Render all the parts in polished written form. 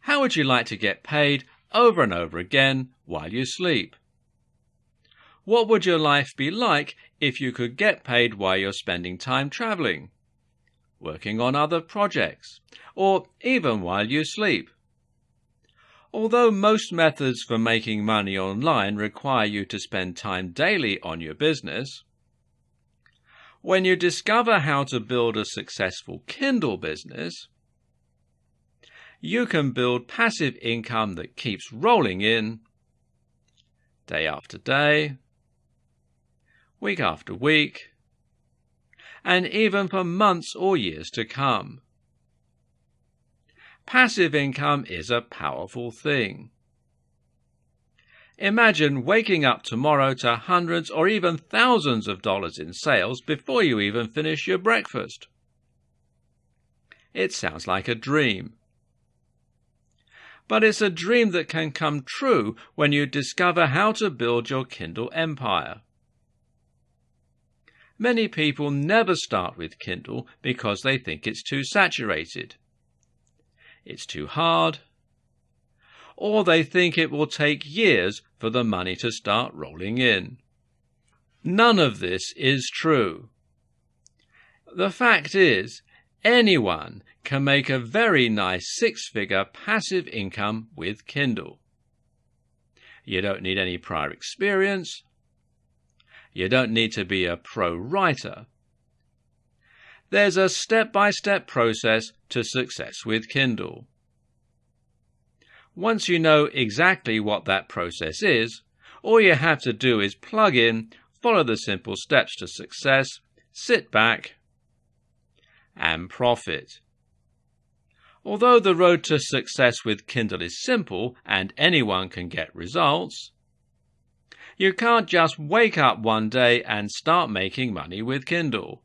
How would you like to get paid over and over again while you sleep? What would your life be like if you could get paid while you're spending time traveling, working on other projects, or even while you sleep? Although most methods for making money online require you to spend time daily on your business, when you discover how to build a successful Kindle business, you can build passive income that keeps rolling in day after day, week after week, and even for months or years to come. Passive income is a powerful thing. Imagine waking up tomorrow to hundreds or even thousands of dollars in sales before you even finish your breakfast. It sounds like a dream. But it's a dream that can come true when you discover how to build your Kindle empire. Many people never start with Kindle because they think it's too saturated, it's too hard, or they think it will take years for the money to start rolling in. None of this is true. The fact is, anyone can make a very nice six-figure passive income with Kindle. You don't need any prior experience. You don't need to be a pro writer. There's a step-by-step process to success with Kindle. Once you know exactly what that process is, all you have to do is plug in, follow the simple steps to success, sit back, and profit. Although the road to success with Kindle is simple and anyone can get results, you can't just wake up one day and start making money with Kindle.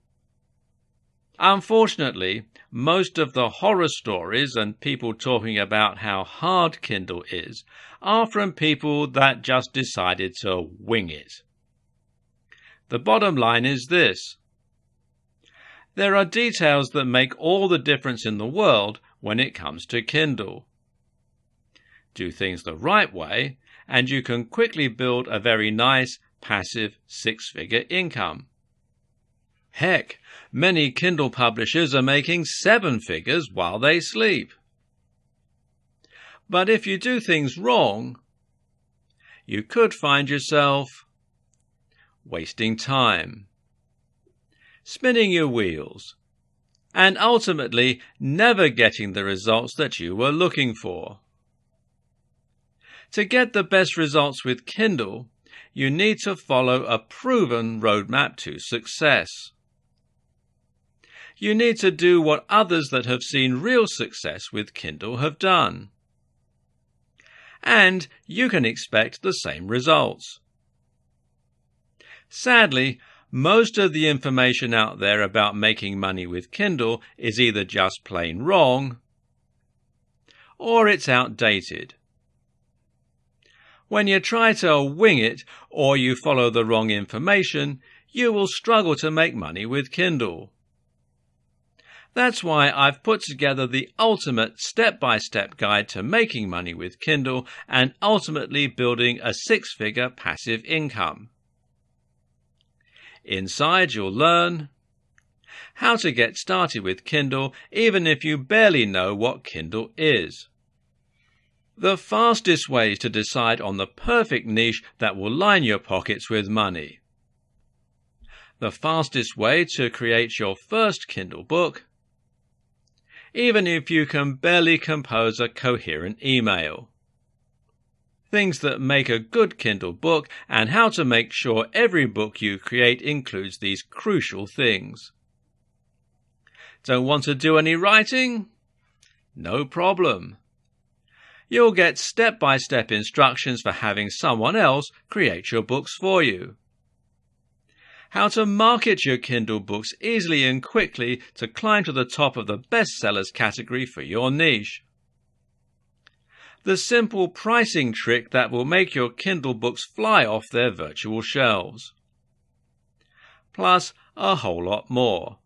Unfortunately, most of the horror stories and people talking about how hard Kindle is are from people that just decided to wing it. The bottom line is this: there are details that make all the difference in the world when it comes to Kindle. Do things the right way, and you can quickly build a very nice, passive, six-figure income. Heck, many Kindle publishers are making seven figures while they sleep. But if you do things wrong, you could find yourself wasting time, spinning your wheels, and ultimately never getting the results that you were looking for. To get the best results with Kindle, you need to follow a proven roadmap to success. You need to do what others that have seen real success with Kindle have done. And you can expect the same results. Sadly, most of the information out there about making money with Kindle is either just plain wrong or it's outdated. When you try to wing it or you follow the wrong information, you will struggle to make money with Kindle. That's why I've put together the ultimate step-by-step guide to making money with Kindle and ultimately building a six-figure passive income. Inside, you'll learn how to get started with Kindle even if you barely know what Kindle is. The fastest way to decide on the perfect niche that will line your pockets with money. The fastest way to create your first Kindle book, even if you can barely compose a coherent email. Things that make a good Kindle book and how to make sure every book you create includes these crucial things. Don't want to do any writing? No problem. You'll get step-by-step instructions for having someone else create your books for you. How to market your Kindle books easily and quickly to climb to the top of the bestsellers category for your niche. The simple pricing trick that will make your Kindle books fly off their virtual shelves. Plus a whole lot more.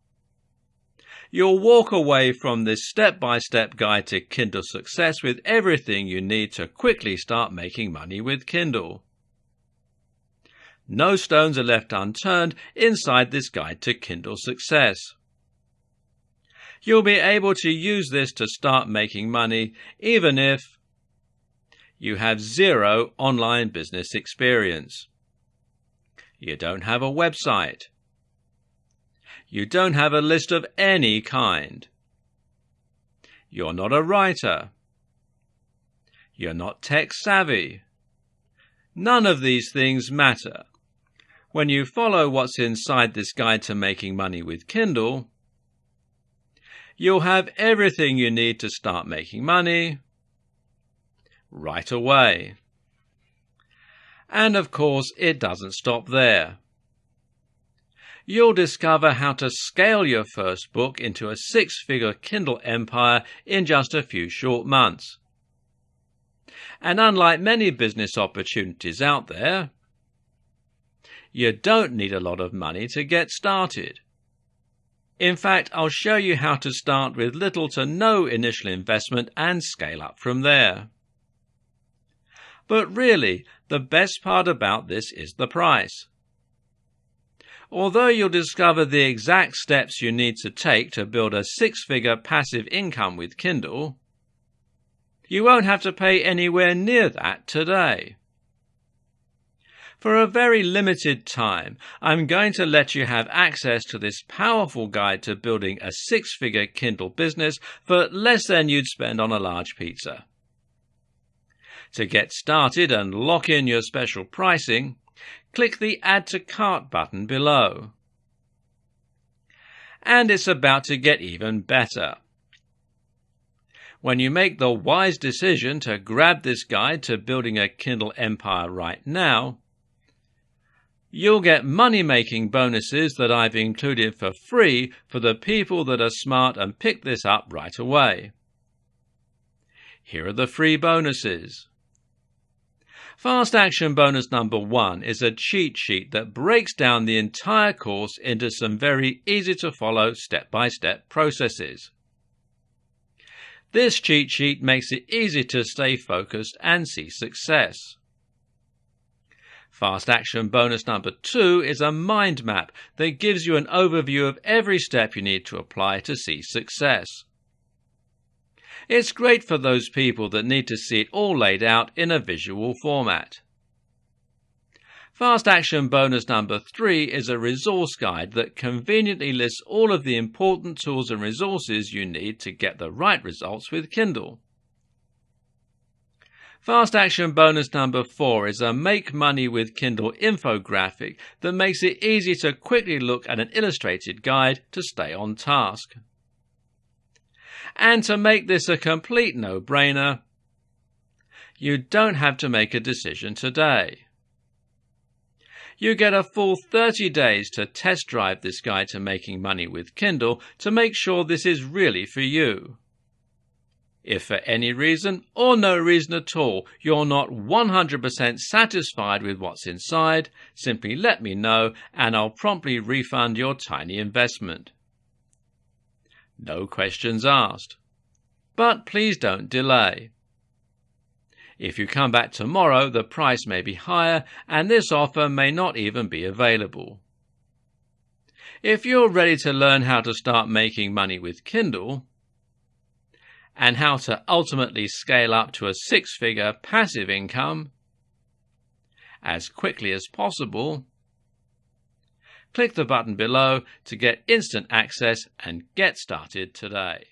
You'll walk away from this step-by-step guide to Kindle success with everything you need to quickly start making money with Kindle. No stones are left unturned inside this guide to Kindle success. You'll be able to use this to start making money even if you have zero online business experience. You don't have a website. You don't have a list of any kind. You're not a writer. You're not tech savvy. None of these things matter. When you follow what's inside this guide to making money with Kindle, you'll have everything you need to start making money right away. And of course, it doesn't stop there. You'll discover how to scale your first book into a six-figure Kindle empire in just a few short months. And unlike many business opportunities out there, you don't need a lot of money to get started. In fact, I'll show you how to start with little to no initial investment and scale up from there. But really, the best part about this is the price. Although you'll discover the exact steps you need to take to build a six-figure passive income with Kindle, you won't have to pay anywhere near that today. For a very limited time, I'm going to let you have access to this powerful guide to building a six-figure Kindle business for less than you'd spend on a large pizza. To get started and lock in your special pricing, click the Add to Cart button below. And it's about to get even better. When you make the wise decision to grab this guide to building a Kindle empire right now, you'll get money-making bonuses that I've included for free for the people that are smart and pick this up right away. Here are the free bonuses. Fast Action Bonus number 1 is a cheat sheet that breaks down the entire course into some very easy-to-follow step-by-step processes. This cheat sheet makes it easy to stay focused and see success. Fast Action Bonus number 2 is a mind map that gives you an overview of every step you need to apply to see success. It's great for those people that need to see it all laid out in a visual format. Fast Action Bonus number 3 is a resource guide that conveniently lists all of the important tools and resources you need to get the right results with Kindle. Fast Action Bonus number 4 is a Make Money with Kindle infographic that makes it easy to quickly look at an illustrated guide to stay on task. And to make this a complete no-brainer, you don't have to make a decision today. You get a full 30 days to test drive this guide to making money with Kindle to make sure this is really for you. If for any reason, or no reason at all, you're not 100% satisfied with what's inside, simply let me know and I'll promptly refund your tiny investment. No questions asked. But please don't delay. If you come back tomorrow, the price may be higher and this offer may not even be available. If you're ready to learn how to start making money with Kindle, and how to ultimately scale up to a six-figure passive income as quickly as possible, click the button below to get instant access and get started today.